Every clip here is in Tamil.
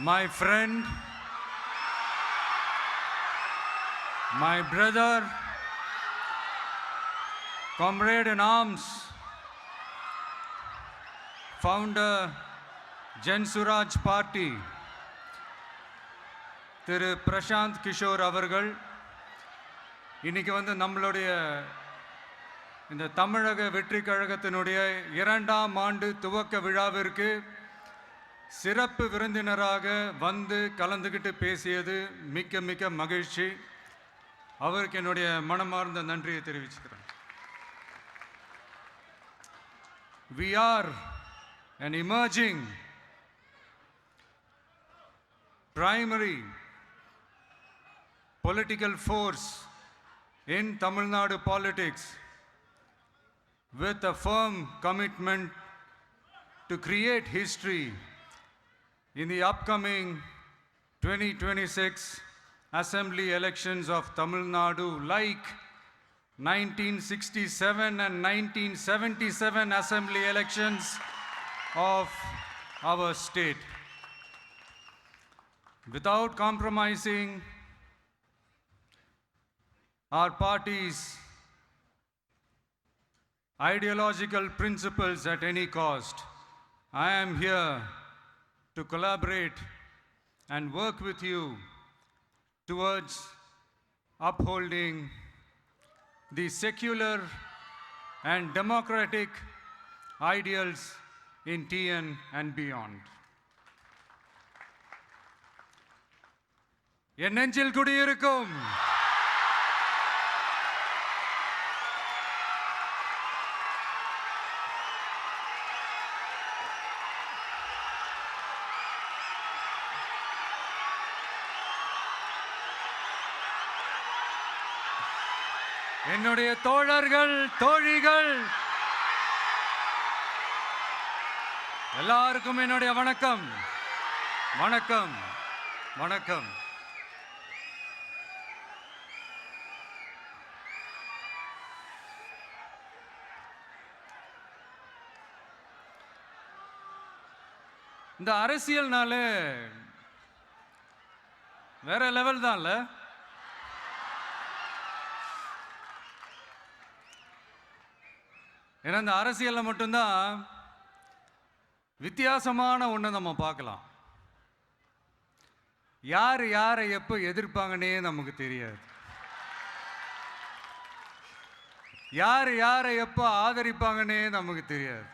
my friend, my brother, comrade in arms, founder, Jan Suraj Party, திரு பிரசாந்த் கிஷோர் அவர்கள் இன்னைக்கு நம்மளுடைய இந்த தமிழக வெற்றி கழகத்தினுடைய 2ஆம் ஆண்டு துவக்க விழாவிற்கு சிறப்பு விருந்தினராக கலந்துக்கிட்டு பேசியது மிக்க மிக்க மகிழ்ச்சி. அவருக்கு என்னுடைய மனமார்ந்த நன்றியை தெரிவிச்சுக்கிறேன். We are an emerging primary political force in Tamil Nadu politics with a firm commitment to create history in the upcoming 2026 assembly elections of Tamil Nadu, like 1967 and 1977 assembly elections of our state. Without compromising our party's ideological principles at any cost, I am here to collaborate and work with you towards upholding the secular and democratic ideals in TN and beyond. என் நெஞ்சில் குடியிருக்கும் என்னுடைய தோழர்கள், தோழிகள் எல்லாருக்கும் என்னுடைய வணக்கம். வணக்கம் வணக்கம். இந்த அரசியல்னால வேற லெவல் தான்ல. ஏன்னா இந்த அரசியலில் மட்டும்தான் வித்தியாசமான ஒன்று நம்ம பார்க்கலாம். யார் யாரை எப்போ எதிர்ப்பாங்கன்னே நமக்கு தெரியாது. யார் யாரை எப்போ ஆதரிப்பாங்கன்னே நமக்கு தெரியாது.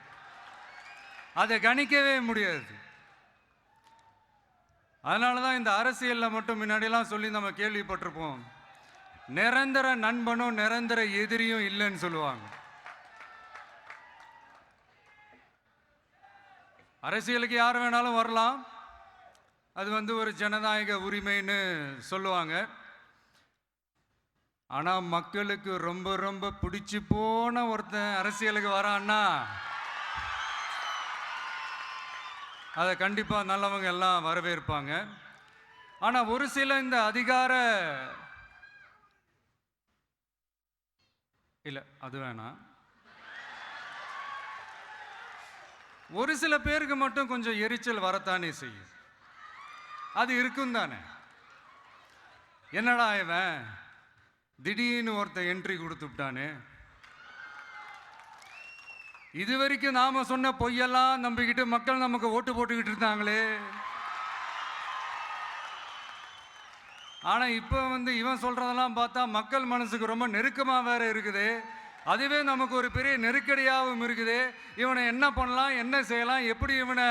அதை கணிக்கவே முடியாது. அதனால தான் இந்த அரசியலில் மட்டும் முன்னாடியெல்லாம் சொல்லி நம்ம கேள்விப்பட்டிருப்போம், நிரந்தர நண்பனும் நிரந்தர எதிரியும் இல்லைன்னு சொல்லுவாங்க. அரசியலுக்கு யார் வேணாலும் வரலாம், அது ஒரு ஜனநாயக உரிமைன்னு சொல்லுவாங்க. ஆனால் மக்களுக்கு ரொம்ப ரொம்ப பிடிச்சி போன ஒருத்தன் அரசியலுக்கு வரான்னா அதை கண்டிப்பாக நல்லவங்க எல்லாம் வரவேற்பாங்க. ஆனால் ஒரு சில இந்த அதிகார இல்லை அது வேணாம், ஒரு சில பேருக்கு மட்டும் கொஞ்சம் எரிச்சல் வரத்தானே செய்யும். அது இருக்கும் தானே. என்னடா இவன் திடீர்னு ஒருத்தன் என்ட்ரி கொடுத்துட்டானே, இது வரைக்கும் நாம சொன்ன பொய்யெல்லாம் நம்பிக்கிட்டு மக்கள் நமக்கு ஓட்டு போட்டுக்கிட்டு இருந்தாங்களே, ஆனா இப்ப இவன் சொல்றதெல்லாம் பார்த்தா மக்கள் மனசுக்கு ரொம்ப நெருக்கமா வேற இருக்குது. அதுவே நமக்கு ஒரு பெரிய நெருக்கடியாகவும் இருக்குது. இவனை என்ன பண்ணலாம், என்ன செய்யலாம், எப்படி இவனை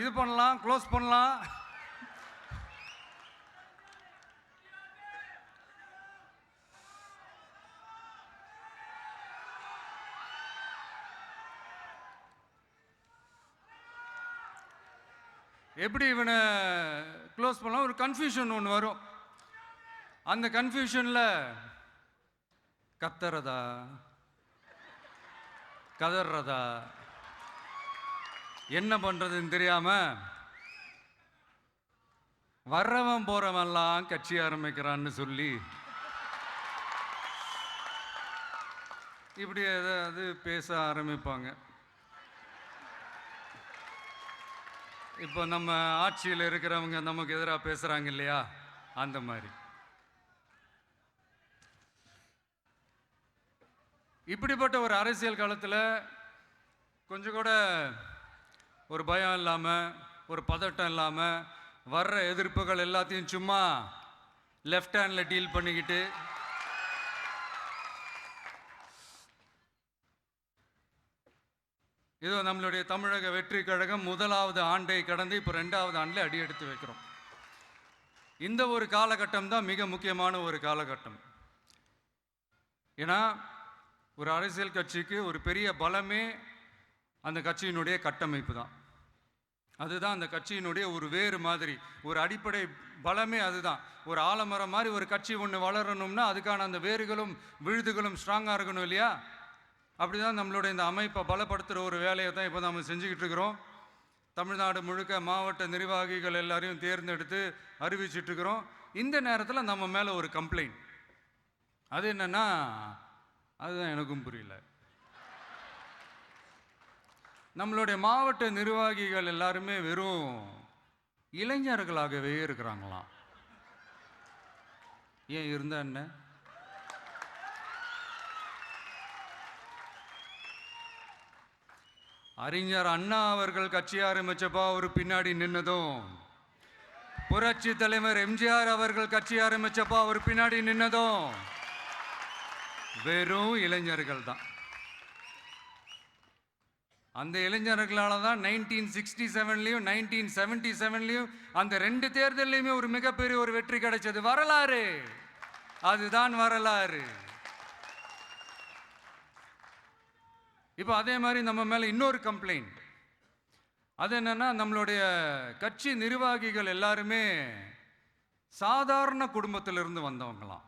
இது பண்ணலாம், க்ளோஸ் பண்ணலாம். எப்படி இவனை க்ளோஸ் பண்ணலாம், ஒரு கன்ஃபியூஷன் ஒன்று வரும். அந்த கன்ஃபியூஷனில் கத்துறதா கதறதா என்ன பண்ணுறதுன்னு தெரியாமல் வர்றவன் போகிறவன்லாம் கட்சி ஆரம்பிக்கிறான்னு சொல்லி இப்படி ஏதாவது பேச ஆரம்பிப்பாங்க. இப்போ நம்ம ஆட்சியில் இருக்கிறவங்க நமக்கு எதிராக பேசுறாங்க இல்லையா, அந்த மாதிரி. இப்படிப்பட்ட ஒரு அரசியல் காலத்தில் கொஞ்சம் கூட ஒரு பயம் இல்லாமல், ஒரு பதட்டம் இல்லாமல், வர்ற எதிர்ப்புகள் எல்லாத்தையும் சும்மா லெஃப்ட் ஹேண்டில் டீல் பண்ணிக்கிட்டு இதோ நம்மளுடைய தமிழக வெற்றி கழகம் முதலாவது ஆண்டை கடந்து இப்போ 2வது ஆண்டில் அடி எடுத்து வைக்கிறோம். இந்த ஒரு காலகட்டம் தான் மிக முக்கியமான ஒரு காலகட்டம். ஏன்னா ஒரு அரசியல் கட்சிக்கு ஒரு பெரிய பலமே அந்த கட்சியினுடைய கட்டமைப்பு தான். அதுதான் அந்த கட்சியினுடைய ஒரு வேறு மாதிரி, ஒரு அடிப்படை பலமே அதுதான். ஒரு ஆலமரம் மாதிரி ஒரு கட்சி ஒன்று வளரணும்னா அதுக்கான அந்த வேர்களும் விழுதுகளும் ஸ்ட்ராங்காக இருக்கணும் இல்லையா? அப்படிதான் நம்மளுடைய இந்த அமைப்பை பலப்படுத்துகிற ஒரு வேலையை தான் இப்போ நம்ம செஞ்சுக்கிட்டு இருக்கிறோம். தமிழ்நாடு முழுக்க மாவட்ட நிர்வாகிகள் எல்லாரையும் தேர்ந்தெடுத்து அறிவிச்சிட்ருக்கிறோம். இந்த நேரத்தில் நம்ம மேலே ஒரு கம்ப்ளைண்ட், அது என்னன்னா, அதுதான் எனக்கும் புரியல. நம்மளுடைய மாவட்ட நிர்வாகிகள் எல்லாருமே வெறும் இளைஞர்களாகவே இருக்கிறாங்களாம். ஏன் இருந்தா என்ன? அறிஞர் அண்ணா அவர்கள் கட்சி ஆரம்பிச்சப்பா அவர் பின்னாடி நின்னதும், புரட்சி தலைவர் எம்ஜிஆர் அவர்கள் கட்சி ஆரம்பிச்சப்பா அவர் பின்னாடி நின்னதும் வெறும் இளைஞர்கள் தான். அந்த இளைஞர்களால தான் 1967லையும் 1977லையும் அந்த 2 தேர்தலையுமே ஒரு மிகப்பெரிய ஒரு வெற்றி கிடைச்சது. வரலாறு, அதுதான் வரலாறு. இப்போ அதே மாதிரி நம்ம மேலே இன்னொரு கம்ப்ளைண்ட், அது என்னன்னா, நம்மளுடைய கட்சி நிர்வாகிகள் எல்லாருமே சாதாரண குடும்பத்திலிருந்து வந்தவங்களாம்.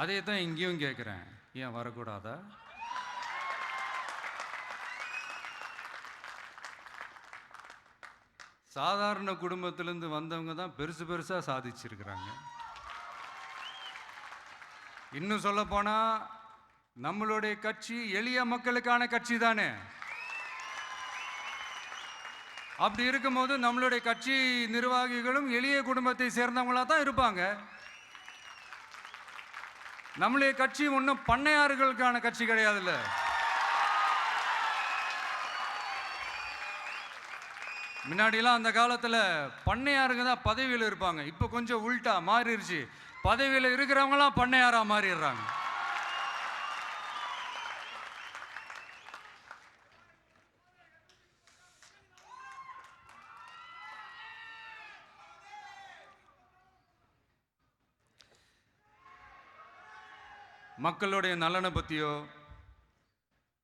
அதே தான் இங்கேயும் கேட்குறேன், ஏன் வரக்கூடாதா? சாதாரண குடும்பத்திலிருந்து வந்தவங்க தான் பெருசு பெருசாக சாதிச்சிருக்கிறாங்க. இன்னும் சொல்ல போனா நம்மளுடைய கட்சி எளிய மக்களுக்கான கட்சி தானே. அப்படி இருக்கும்போது நம்மளுடைய கட்சி நிர்வாகிகளும் எளிய குடும்பத்தை சேர்ந்தவங்களா தான் இருப்பாங்க. நம்மளுடைய கட்சி ஒன்றும் பண்ணையாறுகளுக்கான கட்சி கிடையாதுல்ல. முன்னாடிலாம் அந்த காலத்தில் பண்ணையாருங்க தான் பதவியில் இருப்பாங்க. இப்போ கொஞ்சம் உள்டா மாறிடுச்சு, பதவியில் இருக்கிறவங்களாம் பண்ணையாரா மாறிடுறாங்க. மக்களுடைய நலனை பற்றியோ,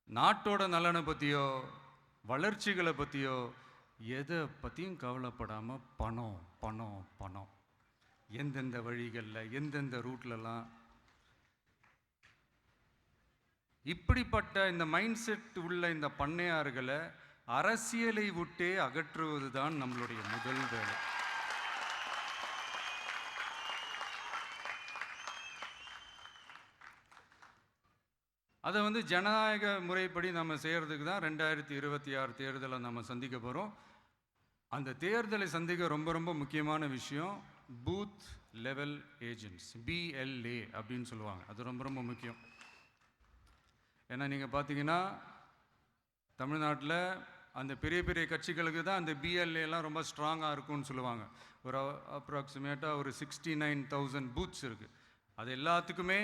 நாட்டோட நலனை பற்றியோ, வளர்ச்சிகளை பற்றியோ எதை பற்றியும் கவலைப்படாமல் பணம் பணம் பணம், எந்தெந்த வழிகளில் எந்தெந்த ரூட்லலாம், இப்படிப்பட்ட இந்த மைண்ட் செட் உள்ள இந்த பண்ணையார்களை அரசியலை விட்டே அகற்றுவது தான் நம்மளுடைய முதல் வேலை. அதை ஜனநாயக முறைப்படி நம்ம செய்கிறதுக்கு தான் 2026 தேர்தலை நம்ம சந்திக்க போகிறோம். அந்த தேர்தலை சந்திக்க ரொம்ப ரொம்ப முக்கியமான விஷயம் பூத் லெவல் ஏஜென்ட்ஸ், BLA அப்படின்னு சொல்லுவாங்க. அது ரொம்ப ரொம்ப முக்கியம். ஏன்னா நீங்கள் பார்த்தீங்கன்னா தமிழ்நாட்டில் அந்த பெரிய பெரிய கட்சிகளுக்கு தான் அந்த BLAலாம் ரொம்ப ஸ்ட்ராங்காக இருக்கும்னு சொல்லுவாங்க. ஒரு அப்ராக்சிமேட்டாக ஒரு 69,000 பூத்ஸ் இருக்குது. அது எல்லாத்துக்குமே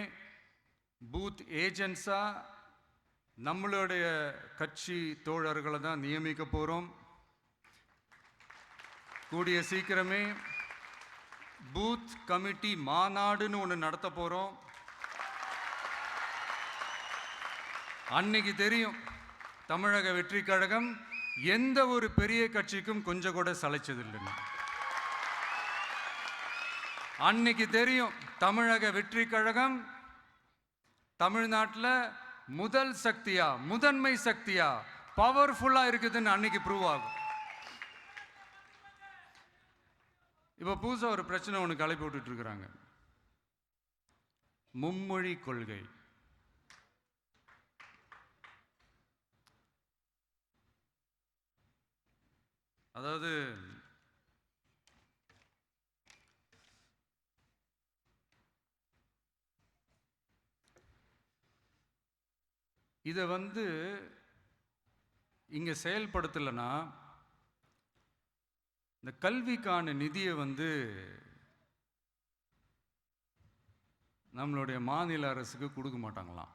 பூத் ஏஜென்ட்ஸாக நம்மளுடைய கட்சி தோழர்களை தான் நியமிக்க போகிறோம். கூடிய சீக்கிரமே பூத் கமிட்டி மாநாடுன்னு ஒன்று நடத்த போகிறோம். அன்னைக்கு தெரியும் தமிழக வெற்றி கழகம் எந்த ஒரு பெரிய கட்சிக்கும் கொஞ்சம் கூட சளைச்சதில்லைன்னு. அன்னைக்கு தெரியும் தமிழக வெற்றி கழகம் தமிழ்நாட்டில் முதல் சக்தியா, முதன்மை சக்தியா, பவர்ஃபுல்லாக இருக்குதுன்னு அன்னைக்கு ப்ரூவ் ஆகும். இப்போ புதுசாக ஒரு பிரச்சனை ஒன்று கிளப்பி விட்டுட்டு இருக்கிறாங்க, மும்மொழி கொள்கை. அதாவது இதை இங்க செயல்படுத்தலைன்னா இந்த கல்விக்கான நிதியை நம்மளுடைய மாநில அரசுக்கு கொடுக்க மாட்டாங்களாம்.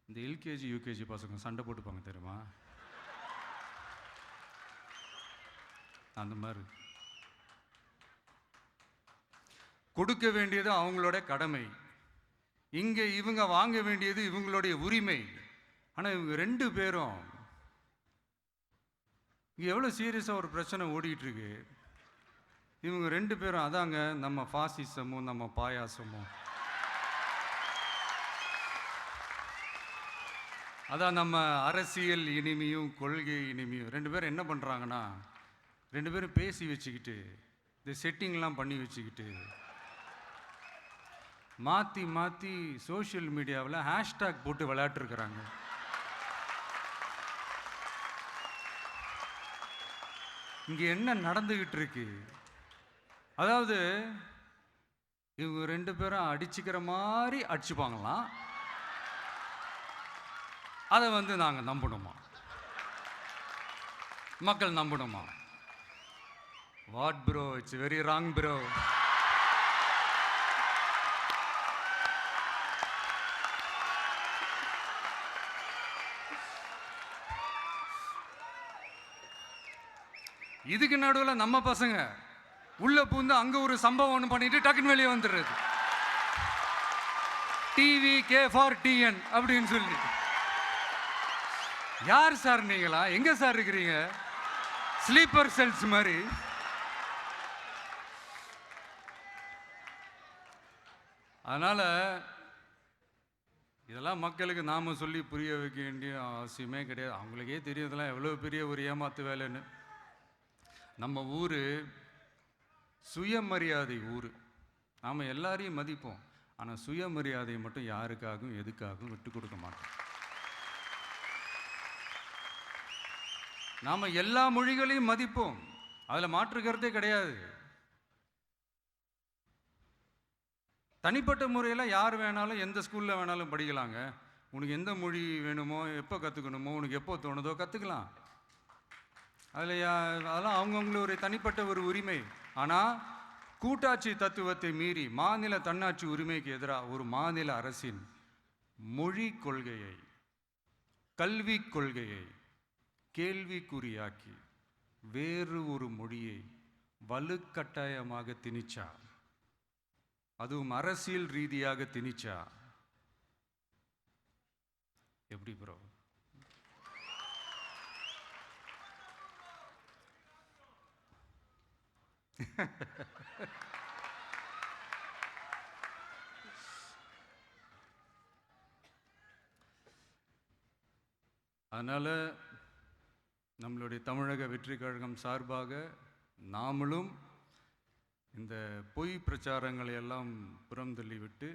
இந்த எல்கேஜி யூகேஜி பசங்க சண்டை போட்டுப்பாங்க தெரியுமா, அந்த மாதிரி கொடுக்க வேண்டியது அவங்களோட கடமை, இங்க இவங்க வாங்க வேண்டியது இவங்களுடைய உரிமை. ஆனா இவங்க ரெண்டு பேரும் இங்க எவ்வளவு சீரியஸா ஒரு பிரச்சனை ஓடிட்டு இருக்கு. இவங்க ரெண்டு பேரும் அதாங்க நம்ம பாசிசமும் நம்ம பாயாசமும், அதான் நம்ம அரசியல் இனிமையும் கொள்கை இனிமையும். ரெண்டு பேரும் என்ன பண்றாங்கன்னா, ரெண்டு பேரும் பேசி வச்சுக்கிட்டு இந்த செட்டிங்லாம் பண்ணி வச்சுக்கிட்டு மாற்றி மாற்றி சோஷியல் மீடியாவில் ஹேஷ்டாக் போட்டு விளையாட்டுருக்குறாங்க. இங்கே என்ன நடந்துக்கிட்டு இருக்கு, அதாவது இவங்க ரெண்டு பேரும் அடிச்சுக்கிற மாதிரி அடிச்சுப்பாங்களாம். அதை நாங்கள் நம்பணுமா, மக்கள் நம்பணுமா? What bro, it's very wrong bro. இதுக்கு நடுவில் நம்ம பசங்க உள்ள பூந்து அங்க ஒரு சம்பவம் ஒன்று பண்ணிட்டு டக்குன்னு வெளியே வந்துடுறது. டிவி கே ஃபார் டிஎன் அப்படின்னு சொல்லி. யார் சார் நீங்களா, எங்க சார் இருக்கிறீங்க? ஸ்லீப்பர் செல்ஸ் மாதிரி. அதனால இதெல்லாம் மக்களுக்கு நாம சொல்லி புரிய வைக்க வேண்டிய அவசியமே கிடையாது. அவங்களுக்கே தெரியுதெல்லாம் எவ்வளவு பெரிய ஒரு ஏமாத்து வேலைன்னு. நம்ம ஊர் சுயமரியாதை ஊர். நாம் எல்லாரையும் மதிப்போம், ஆனால் சுயமரியாதையை மட்டும் யாருக்காகவும் எதுக்காகவும் விட்டு கொடுக்க மாட்டோம். நாம் எல்லா மொழிகளையும் மதிப்போம், அதில் மாற்றுக்கிறதே கிடையாது. தனிப்பட்ட முறையில் யார் வேணாலும் எந்த ஸ்கூலில் வேணாலும் படிக்கலாங்க. உனக்கு எந்த மொழி வேணுமோ, எப்போ கற்றுக்கணுமோ, உனக்கு எப்போ தோணுதோ கற்றுக்கலாம். அதெல்லாம் அவங்கவுங்களுடைய தனிப்பட்ட ஒரு உரிமை. ஆனால் கூட்டாட்சி தத்துவத்தை மீறி மாநில தன்னாட்சி உரிமைக்கு எதிராக ஒரு மாநில அரசின் மொழி கொள்கையை, கல்வி கொள்கையை கேள்விக்குறியாக்கி வேறு ஒரு மொழியை வலுக்கட்டாயமாக திணிச்சா, அதுவும் அரசியல் ரீதியாக திணிச்சா எப்படி ப்ரோ? அதனால நம்மளுடைய தமிழக வெற்றி கழகம் சார்பாக நாமளும் இந்த பொய் பிரச்சாரங்களை எல்லாம் புறம் தள்ளிவிட்டு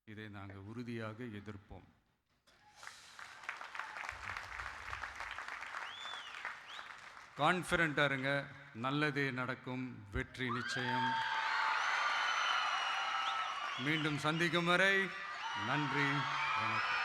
இதை நாங்கள் உறுதியாக எதிர்ப்போம். கான்ஃபிடென்ட்டா இருங்க, நல்லதே நடக்கும், வெற்றி நிச்சயம். மீண்டும் சந்திக்கும் வரை நன்றி, வணக்கம்.